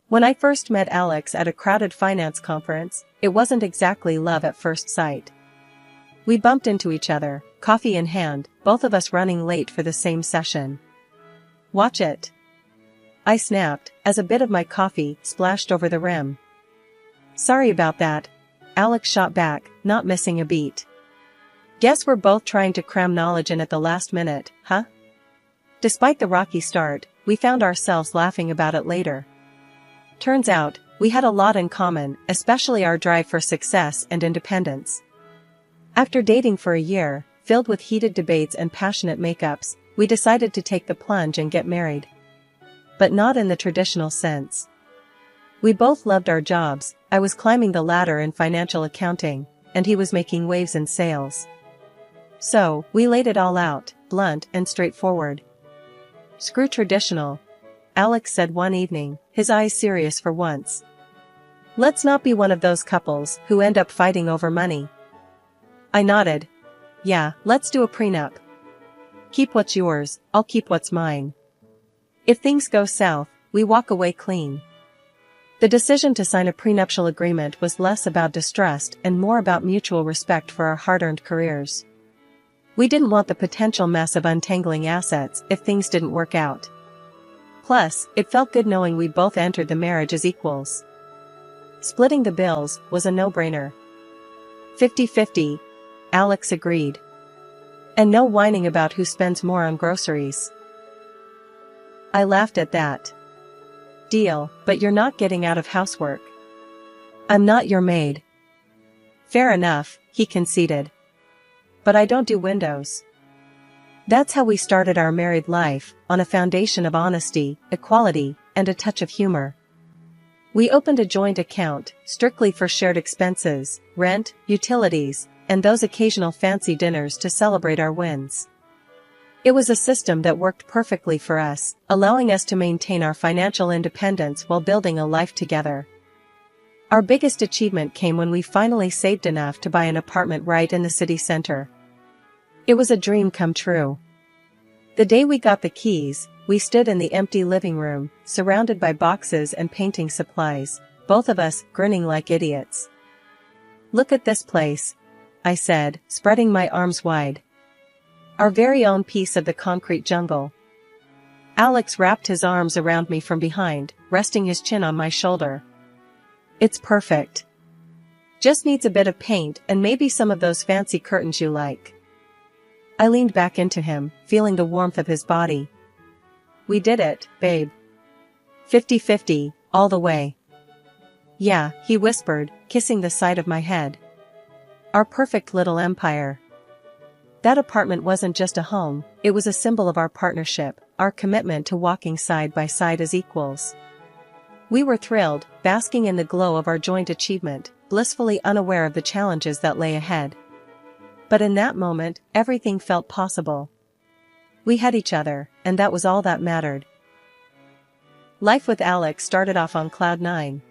When I first met Alex at a crowded finance conference, it wasn't exactly love at first sight. We bumped into each other, coffee in hand, both of us running late for the same session. "Watch it," I snapped, as a bit of my coffee splashed over the rim. "Sorry about that," Alex shot back, not missing a beat. "Guess we're both trying to cram knowledge in at the last minute, huh?" Despite the rocky start, we found ourselves laughing about it later. Turns out, we had a lot in common, especially our drive for success and independence. After dating for a year, filled with heated debates and passionate makeups, we decided to take the plunge and get married. But not in the traditional sense. We both loved our jobs. I was climbing the ladder in financial accounting, and he was making waves in sales. So, we laid it all out, blunt and straightforward. "Screw traditional," Alex said one evening, his eyes serious for once. "Let's not be one of those couples who end up fighting over money." I nodded. "Yeah, let's do a prenup. Keep what's yours, I'll keep what's mine. If things go south, we walk away clean." The decision to sign a prenuptial agreement was less about distrust and more about mutual respect for our hard-earned careers. We didn't want the potential mess of untangling assets if things didn't work out. Plus, it felt good knowing we both entered the marriage as equals. Splitting the bills was a no-brainer. 50-50, Alex agreed. And no whining about who spends more on groceries. I laughed at that. "Deal, but you're not getting out of housework." "I'm not your maid." "Fair enough," he conceded. "But I don't do windows." That's how we started our married life, on a foundation of honesty, equality, and a touch of humor. We opened a joint account, strictly for shared expenses, rent, utilities, and those occasional fancy dinners to celebrate our wins. It was a system that worked perfectly for us, allowing us to maintain our financial independence while building a life together. Our biggest achievement came when we finally saved enough to buy an apartment right in the city center. It was a dream come true. The day we got the keys, we stood in the empty living room, surrounded by boxes and painting supplies, both of us grinning like idiots. "Look at this place," I said, spreading my arms wide. "Our very own piece of the concrete jungle." Alex wrapped his arms around me from behind, resting his chin on my shoulder. "It's perfect. Just needs a bit of paint and maybe some of those fancy curtains you like." I leaned back into him, feeling the warmth of his body. "We did it, babe. 50-50, all the way." "Yeah," he whispered, kissing the side of my head. "Our perfect little empire." That apartment wasn't just a home, it was a symbol of our partnership, our commitment to walking side by side as equals. We were thrilled, basking in the glow of our joint achievement, blissfully unaware of the challenges that lay ahead. But in that moment, everything felt possible. We had each other, and that was all that mattered. Life with Alex started off on cloud nine.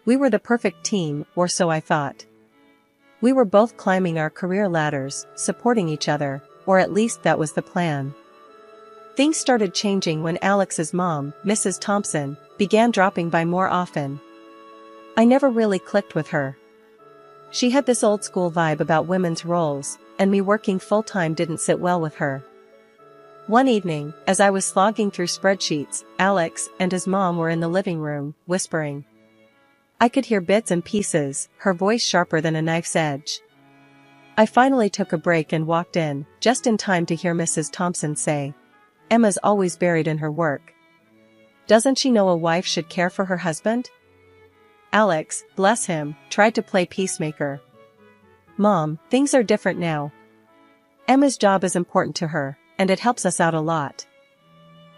We were the perfect team, or so I thought. We were both climbing our career ladders, supporting each other, or at least that was the plan. Things started changing when Alex's mom, Mrs. Thompson, began dropping by more often. I never really clicked with her. She had this old-school vibe about women's roles, and me working full-time didn't sit well with her. One evening, as I was slogging through spreadsheets, Alex and his mom were in the living room, whispering. I could hear bits and pieces, her voice sharper than a knife's edge. I finally took a break and walked in, just in time to hear Mrs. Thompson say, "Emma's always buried in her work. Doesn't she know a wife should care for her husband?" Alex, bless him, tried to play peacemaker. "Mom, things are different now. Emma's job is important to her, and it helps us out a lot."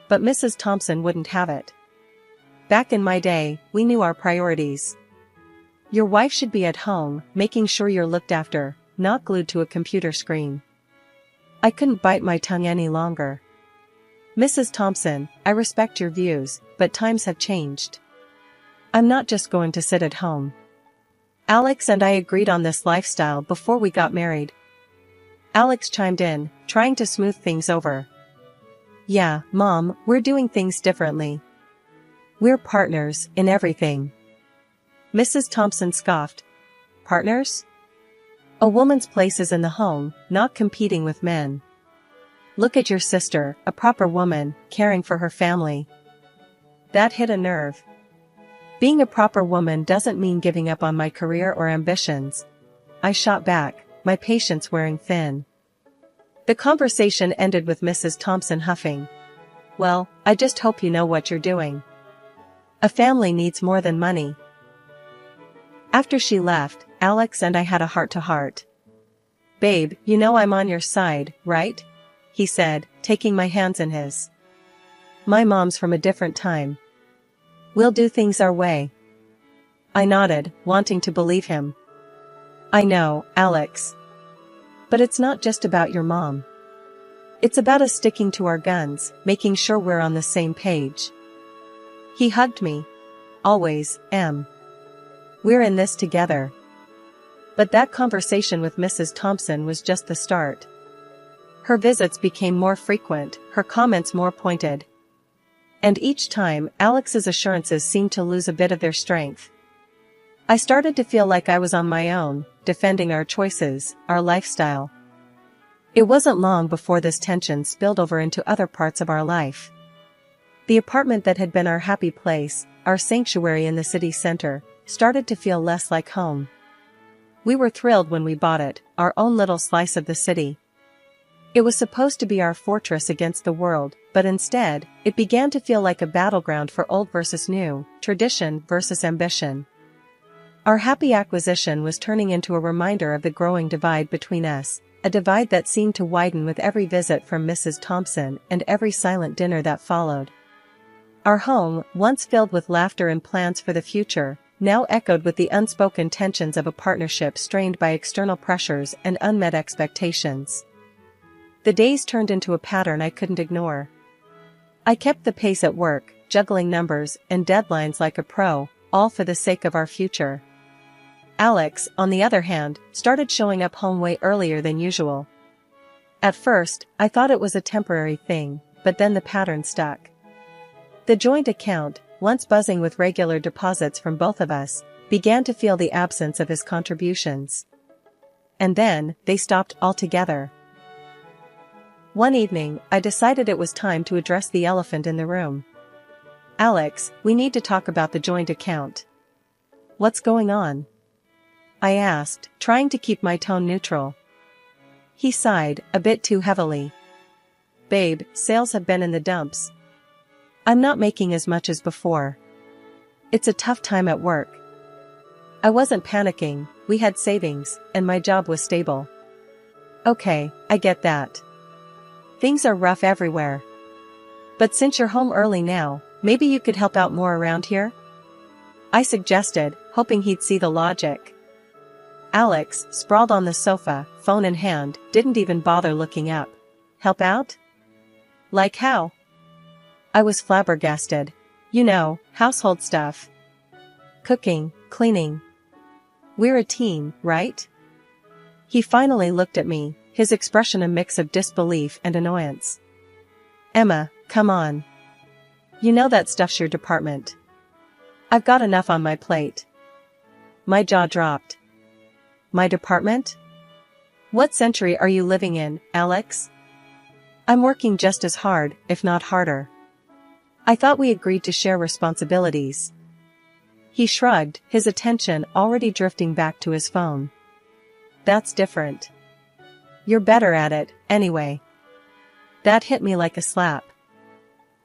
But Mrs. Thompson wouldn't have it. "Back in my day, we knew our priorities. Your wife should be at home, making sure you're looked after, not glued to a computer screen." I couldn't bite my tongue any longer. "Mrs. Thompson, I respect your views, but times have changed. I'm not just going to sit at home." Alex and I agreed on this lifestyle before we got married. Alex chimed in, trying to smooth things over. "Yeah, Mom, we're doing things differently. We're partners in everything. Mrs. Thompson scoffed. Partners? A woman's place is in the home, not competing with men. Look at your sister, a proper woman, caring for her family. That hit a nerve. Being a proper woman doesn't mean giving up on my career or ambitions. I shot back, my patience wearing thin. The conversation ended with Mrs. Thompson huffing. Well, I just hope you know what you're doing. A family needs more than money. After she left, Alex and I had a heart-to-heart. Babe, you know I'm on your side, right? He said, taking my hands in his. My mom's from a different time. We'll do things our way. I nodded, wanting to believe him. I know, Alex. But it's not just about your mom. It's about us sticking to our guns, making sure we're on the same page. He hugged me. Always, Em. We're in this together. But that conversation with Mrs. Thompson was just the start. Her visits became more frequent, her comments more pointed. And each time, Alex's assurances seemed to lose a bit of their strength. I started to feel like I was on my own, defending our choices, our lifestyle. It wasn't long before this tension spilled over into other parts of our life. The apartment that had been our happy place, our sanctuary in the city center, started to feel less like home. We were thrilled when we bought it, our own little slice of the city. It was supposed to be our fortress against the world, but instead, it began to feel like a battleground for old versus new, tradition versus ambition. Our happy acquisition was turning into a reminder of the growing divide between us, a divide that seemed to widen with every visit from Mrs. Thompson and every silent dinner that followed. Our home, once filled with laughter and plans for the future, now echoed with the unspoken tensions of a partnership strained by external pressures and unmet expectations. The days turned into a pattern I couldn't ignore. I kept the pace at work, juggling numbers and deadlines like a pro, all for the sake of our future. Alex, on the other hand, started showing up home way earlier than usual. At first, I thought it was a temporary thing, but then the pattern stuck. The joint account, once buzzing with regular deposits from both of us, began to feel the absence of his contributions. And then, they stopped altogether. One evening, I decided it was time to address the elephant in the room. Alex, we need to talk about the joint account. What's going on? I asked, trying to keep my tone neutral. He sighed, a bit too heavily. Babe, sales have been in the dumps. I'm not making as much as before. It's a tough time at work. I wasn't panicking, we had savings, and my job was stable. Okay, I get that. Things are rough everywhere. But since you're home early now, maybe you could help out more around here? I suggested, hoping he'd see the logic. Alex, sprawled on the sofa, phone in hand, didn't even bother looking up. Help out? Like how? I was flabbergasted. You know, household stuff. Cooking, cleaning. We're a team, right? He finally looked at me, his expression a mix of disbelief and annoyance. Emma, come on. You know that stuff's your department. I've got enough on my plate. My jaw dropped. My department? What century are you living in, Alex? I'm working just as hard, if not harder. I thought we agreed to share responsibilities. He shrugged, his attention already drifting back to his phone. That's different. You're better at it, anyway. That hit me like a slap.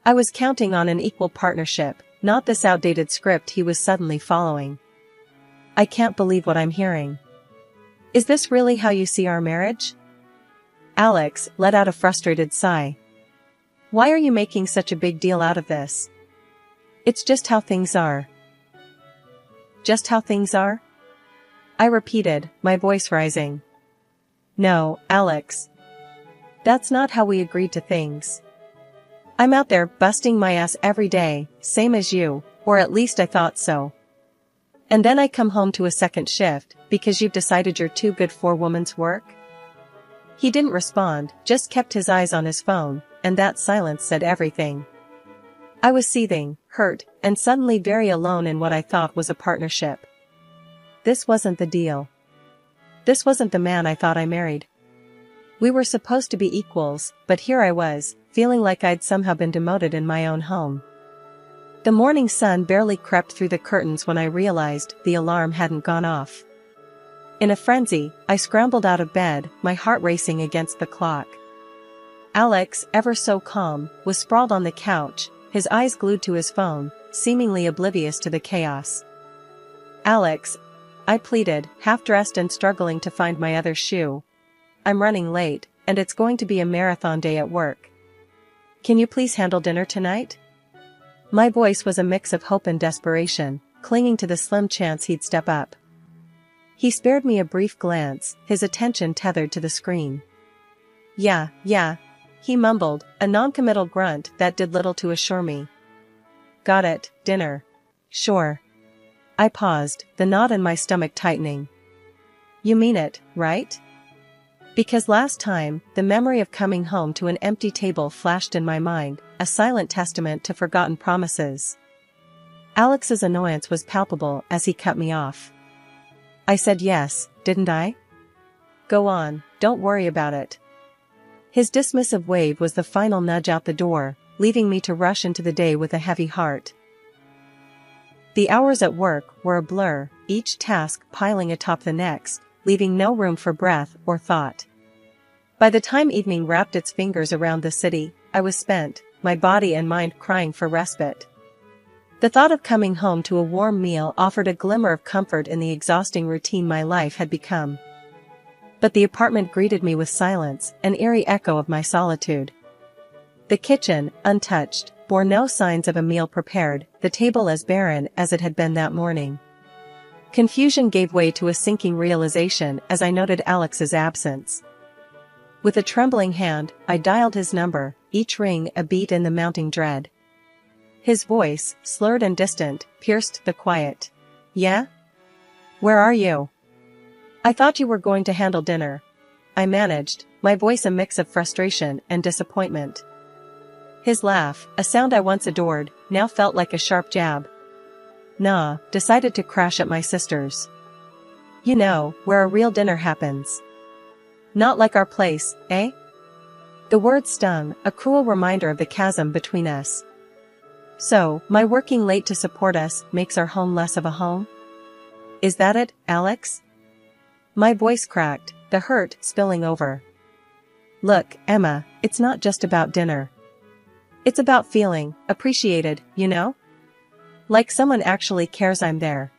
I was counting on an equal partnership, not this outdated script he was suddenly following. I can't believe what I'm hearing. Is this really how you see our marriage? Alex let out a frustrated sigh. Why are you making such a big deal out of this? It's just how things are. Just how things are? I repeated, my voice rising. No, Alex. That's not how we agreed to things. I'm out there busting my ass every day, same as you, or at least I thought so. And then I come home to a second shift, because you've decided you're too good for woman's work? He didn't respond, just kept his eyes on his phone, and that silence said everything. I was seething, hurt, and suddenly very alone in what I thought was a partnership. This wasn't the deal. This wasn't the man I thought I married. We were supposed to be equals, but here I was, feeling like I'd somehow been demoted in my own home. The morning sun barely crept through the curtains when I realized the alarm hadn't gone off. In a frenzy, I scrambled out of bed, my heart racing against the clock. Alex, ever so calm, was sprawled on the couch, his eyes glued to his phone, seemingly oblivious to the chaos. "Alex," I pleaded, half-dressed and struggling to find my other shoe. "I'm running late, and it's going to be a marathon day at work. Can you please handle dinner tonight?" My voice was a mix of hope and desperation, clinging to the slim chance he'd step up. He spared me a brief glance, his attention tethered to the screen. Yeah, he mumbled, a non-committal grunt that did little to assure me. "Got it, dinner." "Sure." I paused, the knot in my stomach tightening. "You mean it, right?" Because last time, the memory of coming home to an empty table flashed in my mind, a silent testament to forgotten promises. Alex's annoyance was palpable as he cut me off. I said yes, didn't I? "Go on, don't worry about it." His dismissive wave was the final nudge out the door, leaving me to rush into the day with a heavy heart. The hours at work were a blur, each task piling atop the next, leaving no room for breath or thought. By the time evening wrapped its fingers around the city, I was spent, my body and mind crying for respite. The thought of coming home to a warm meal offered a glimmer of comfort in the exhausting routine my life had become. But the apartment greeted me with silence, an eerie echo of my solitude. The kitchen, untouched, bore no signs of a meal prepared, the table as barren as it had been that morning. Confusion gave way to a sinking realization as I noted Alex's absence. With a trembling hand, I dialed his number, each ring a beat in the mounting dread. His voice, slurred and distant, pierced the quiet. "Yeah? Where are you?" "I thought you were going to handle dinner," I managed, my voice a mix of frustration and disappointment. His laugh, a sound I once adored, now felt like a sharp jab. "Nah, decided to crash at my sister's. You know, where a real dinner happens. Not like our place, eh?" The word stung, a cruel reminder of the chasm between us. "So, my working late to support us makes our home less of a home? Is that it, Alex?" My voice cracked, the hurt spilling over. "Look, Emma, it's not just about dinner. It's about feeling appreciated, you know? Like someone actually cares I'm there."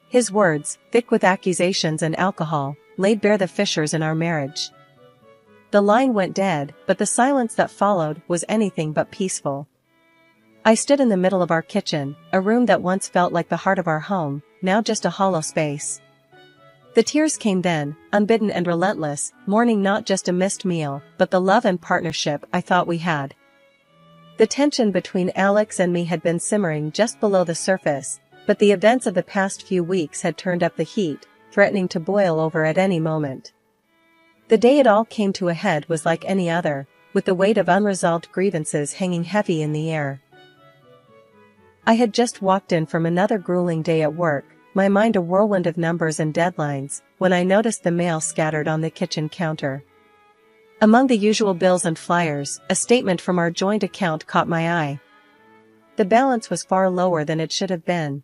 His words, thick with accusations and alcohol, laid bare the fissures in our marriage. The line went dead, but the silence that followed was anything but peaceful. I stood in the middle of our kitchen, a room that once felt like the heart of our home, now just a hollow space. The tears came then, unbidden and relentless, mourning not just a missed meal, but the love and partnership I thought we had. The tension between Alex and me had been simmering just below the surface, but the events of the past few weeks had turned up the heat, threatening to boil over at any moment. The day it all came to a head was like any other, with the weight of unresolved grievances hanging heavy in the air. I had just walked in from another grueling day at work, my mind a whirlwind of numbers and deadlines, when I noticed the mail scattered on the kitchen counter. Among the usual bills and flyers, a statement from our joint account caught my eye. The balance was far lower than it should have been.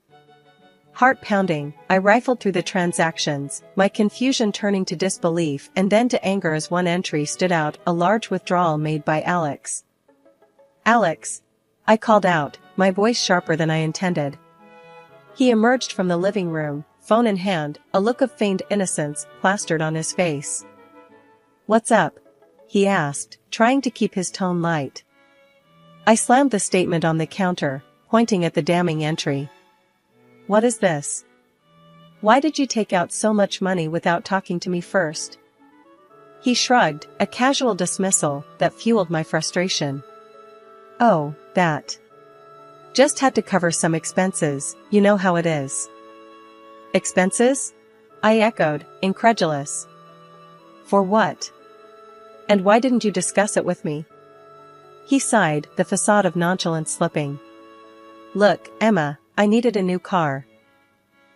Heart pounding, I rifled through the transactions, my confusion turning to disbelief and then to anger as one entry stood out, a large withdrawal made by Alex. "Alex!" I called out, my voice sharper than I intended. He emerged from the living room, phone in hand, a look of feigned innocence plastered on his face. "What's up?" he asked, trying to keep his tone light. I slammed the statement on the counter, pointing at the damning entry. "What is this? Why did you take out so much money without talking to me first?" He shrugged, a casual dismissal that fueled my frustration. "Oh, that. Just had to cover some expenses, you know how it is." "Expenses?" I echoed, incredulous. "For what? And why didn't you discuss it with me?" He sighed, the facade of nonchalance slipping. Look, Emma, I needed a new car.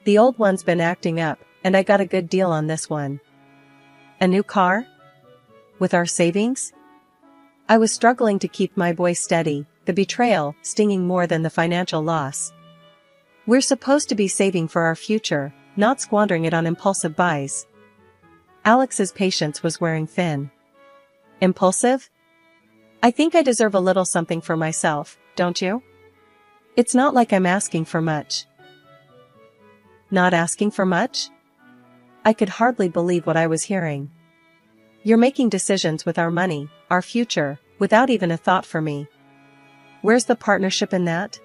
The old one's been acting up, and I got a good deal on this one. A new car? With our savings? I was struggling to keep my voice steady, the betrayal stinging more than the financial loss. We're supposed to be saving for our future, not squandering it on impulsive buys. Alex's patience was wearing thin. Impulsive? I think I deserve a little something for myself, don't you? It's not like I'm asking for much. Not asking for much? I could hardly believe what I was hearing. You're making decisions with our money, our future, without even a thought for me. Where's the partnership in that?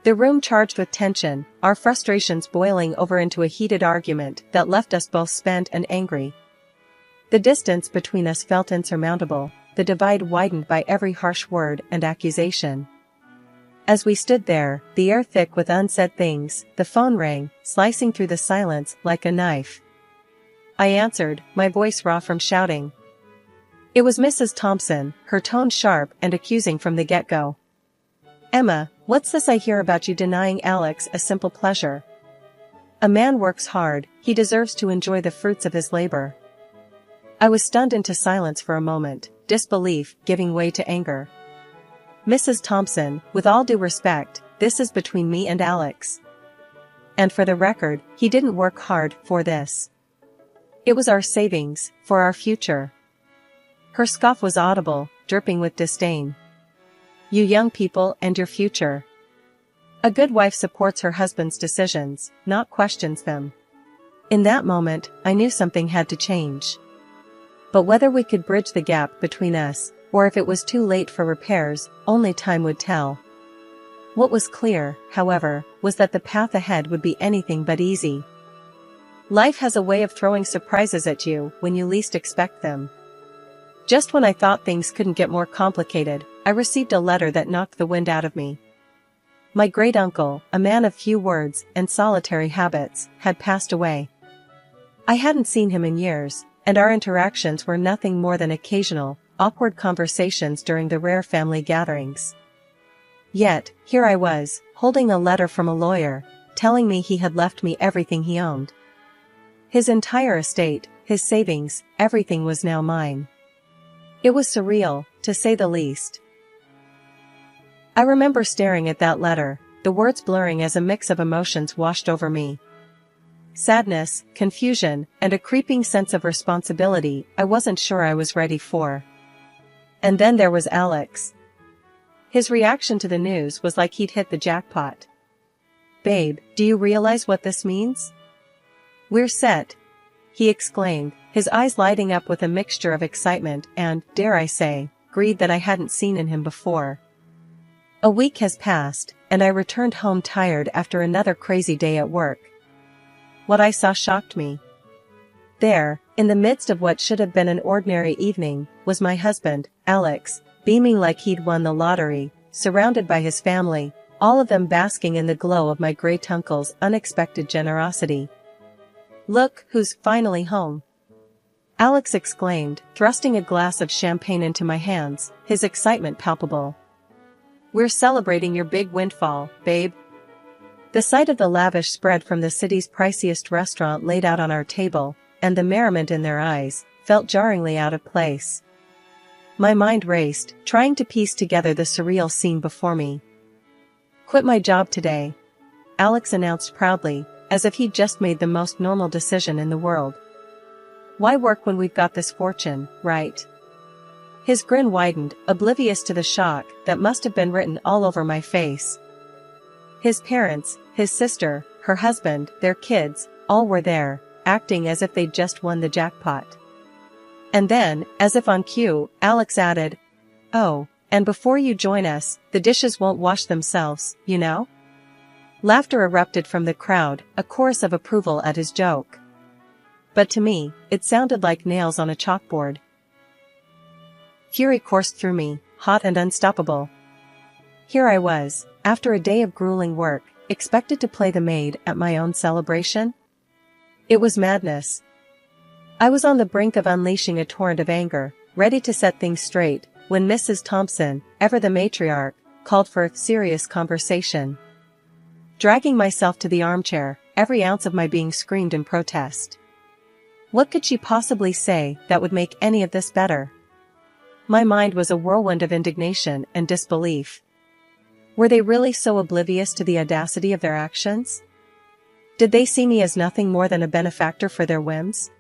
The room charged with tension, our frustrations boiling over into a heated argument that left us both spent and angry. The distance between us felt insurmountable, the divide widened by every harsh word and accusation. As we stood there, the air thick with unsaid things, the phone rang, slicing through the silence like a knife. I answered, my voice raw from shouting. It was Mrs. Thompson, her tone sharp and accusing from the get-go. Emma, what's this I hear about you denying Alex a simple pleasure? A man works hard, he deserves to enjoy the fruits of his labor. I was stunned into silence for a moment, disbelief giving way to anger. Mrs. Thompson, with all due respect, this is between me and Alex. And for the record, he didn't work hard for this. It was our savings, for our future. Her scoff was audible, dripping with disdain. You young people and your future. A good wife supports her husband's decisions, not questions them. In that moment, I knew something had to change. But whether we could bridge the gap between us, or if it was too late for repairs, only time would tell. What was clear, however, was that the path ahead would be anything but easy. Life has a way of throwing surprises at you when you least expect them. Just when I thought things couldn't get more complicated, I received a letter that knocked the wind out of me. My great-uncle, a man of few words and solitary habits, had passed away. I hadn't seen him in years, and our interactions were nothing more than occasional, awkward conversations during the rare family gatherings. Yet, here I was, holding a letter from a lawyer, telling me he had left me everything he owned. His entire estate, his savings, everything was now mine. It was surreal, to say the least. I remember staring at that letter, the words blurring as a mix of emotions washed over me. Sadness, confusion, and a creeping sense of responsibility I wasn't sure I was ready for. And then there was Alex. His reaction to the news was like he'd hit the jackpot. Babe, do you realize what this means? We're set, he exclaimed, his eyes lighting up with a mixture of excitement and, dare I say, greed that I hadn't seen in him before. A week has passed, and I returned home tired after another crazy day at work. What I saw shocked me. There, in the midst of what should have been an ordinary evening, was my husband, Alex, beaming like he'd won the lottery, surrounded by his family, all of them basking in the glow of my great-uncle's unexpected generosity. Look, who's finally home! Alex exclaimed, thrusting a glass of champagne into my hands, his excitement palpable. We're celebrating your big windfall, babe. The sight of the lavish spread from the city's priciest restaurant laid out on our table, and the merriment in their eyes, felt jarringly out of place. My mind raced, trying to piece together the surreal scene before me. Quit my job today, Alex announced proudly, as if he'd just made the most normal decision in the world. Why work when we've got this fortune, right? His grin widened, oblivious to the shock that must have been written all over my face. His parents, his sister, her husband, their kids, all were there, acting as if they'd just won the jackpot. And then, as if on cue, Alex added, "Oh, and before you join us, the dishes won't wash themselves, you know?" Laughter erupted from the crowd, a chorus of approval at his joke. But to me, it sounded like nails on a chalkboard. Fury coursed through me, hot and unstoppable. Here I was, after a day of grueling work, expected to play the maid at my own celebration? It was madness. I was on the brink of unleashing a torrent of anger, ready to set things straight, when Mrs. Thompson, ever the matriarch, called for serious conversation. Dragging myself to the armchair, every ounce of my being screamed in protest. What could she possibly say that would make any of this better? My mind was a whirlwind of indignation and disbelief. Were they really so oblivious to the audacity of their actions? Did they see me as nothing more than a benefactor for their whims?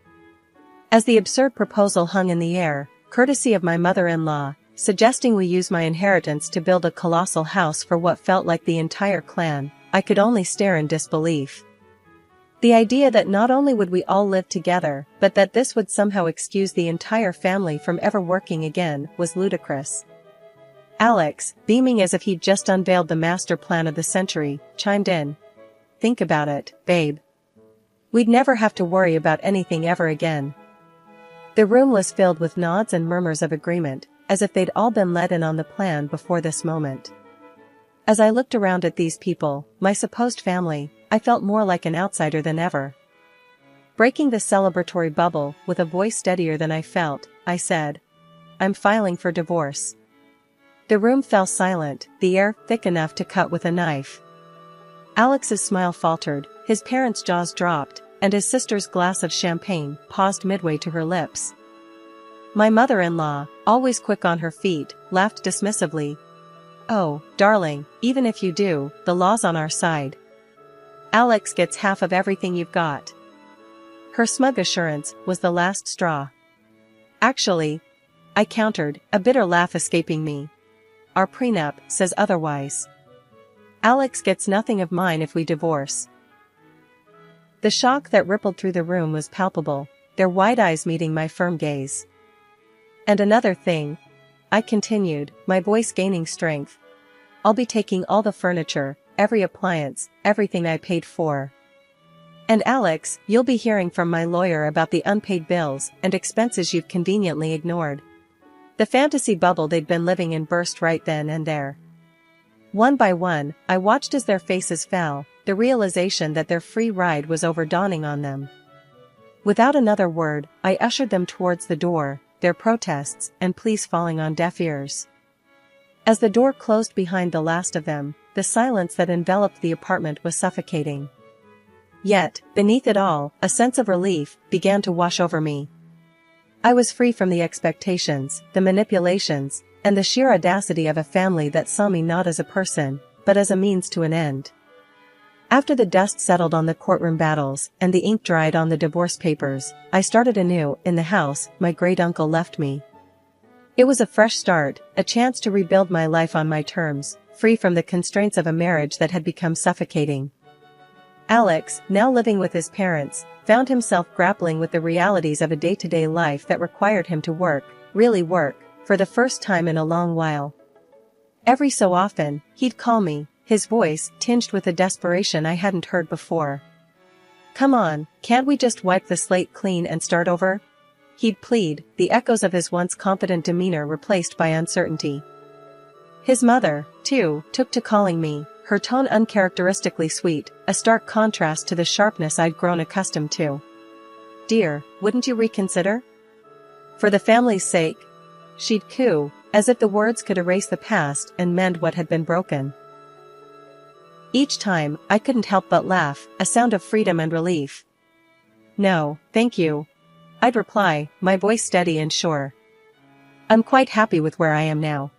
As the absurd proposal hung in the air, courtesy of my mother-in-law, suggesting we use my inheritance to build a colossal house for what felt like the entire clan, I could only stare in disbelief. The idea that not only would we all live together, but that this would somehow excuse the entire family from ever working again, was ludicrous. Alex, beaming as if he'd just unveiled the master plan of the century, chimed in. Think about it, babe. We'd never have to worry about anything ever again. The room was filled with nods and murmurs of agreement, as if they'd all been let in on the plan before this moment. As I looked around at these people, my supposed family, I felt more like an outsider than ever. Breaking the celebratory bubble with a voice steadier than I felt, I said, I'm filing for divorce. The room fell silent, the air thick enough to cut with a knife. Alex's smile faltered, his parents' jaws dropped, and his sister's glass of champagne paused midway to her lips. My mother-in-law, always quick on her feet, laughed dismissively. Oh, darling, even if you do, the law's on our side. Alex gets half of everything you've got. Her smug assurance was the last straw. Actually, I countered, a bitter laugh escaping me. Our prenup says otherwise. Alex gets nothing of mine if we divorce. The shock that rippled through the room was palpable, their wide eyes meeting my firm gaze. And another thing, I continued, my voice gaining strength. I'll be taking all the furniture, every appliance, everything I paid for. And Alex, you'll be hearing from my lawyer about the unpaid bills and expenses you've conveniently ignored. The fantasy bubble they'd been living in burst right then and there. One by one, I watched as their faces fell, the realization that their free ride was over dawning on them. Without another word, I ushered them towards the door, their protests and pleas falling on deaf ears. As the door closed behind the last of them, the silence that enveloped the apartment was suffocating. Yet, beneath it all, a sense of relief began to wash over me. I was free from the expectations, the manipulations, and the sheer audacity of a family that saw me not as a person, but as a means to an end. After the dust settled on the courtroom battles and the ink dried on the divorce papers, I started anew in the house my great-uncle left me. It was a fresh start, a chance to rebuild my life on my terms, free from the constraints of a marriage that had become suffocating. Alex, now living with his parents, found himself grappling with the realities of a day-to-day life that required him to work, really work, for the first time in a long while. Every so often, he'd call me, his voice tinged with a desperation I hadn't heard before. Come on, can't we just wipe the slate clean and start over? He'd plead, the echoes of his once confident demeanor replaced by uncertainty. His mother, too, took to calling me, her tone uncharacteristically sweet, a stark contrast to the sharpness I'd grown accustomed to. Dear, wouldn't you reconsider? For the family's sake? She'd coo, as if the words could erase the past and mend what had been broken. Each time, I couldn't help but laugh, a sound of freedom and relief. No, thank you. I'd reply, my voice steady and sure. I'm quite happy with where I am now.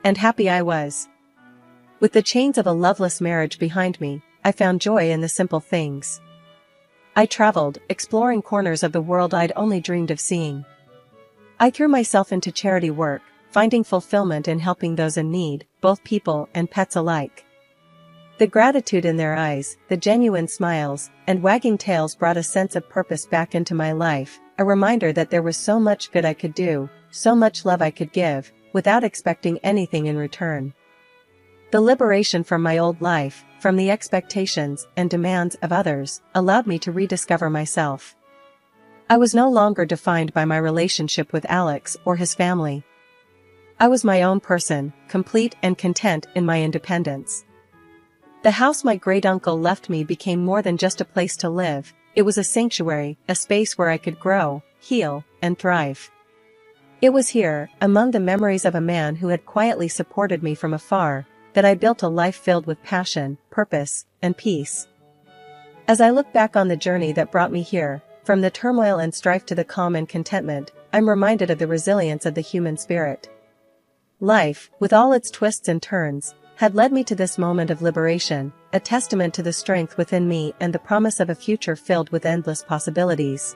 And happy I was. With the chains of a loveless marriage behind me, I found joy in the simple things. I traveled, exploring corners of the world I'd only dreamed of seeing. I threw myself into charity work, finding fulfillment in helping those in need, both people and pets alike. The gratitude in their eyes, the genuine smiles, and wagging tails brought a sense of purpose back into my life, a reminder that there was so much good I could do, so much love I could give, without expecting anything in return. The liberation from my old life, from the expectations and demands of others, allowed me to rediscover myself. I was no longer defined by my relationship with Alex or his family. I was my own person, complete and content in my independence. The house my great-uncle left me became more than just a place to live, it was a sanctuary, a space where I could grow, heal, and thrive. It was here, among the memories of a man who had quietly supported me from afar, that I built a life filled with passion, purpose, and peace. As I look back on the journey that brought me here, from the turmoil and strife to the calm and contentment, I'm reminded of the resilience of the human spirit. Life, with all its twists and turns, had led me to this moment of liberation, a testament to the strength within me and the promise of a future filled with endless possibilities.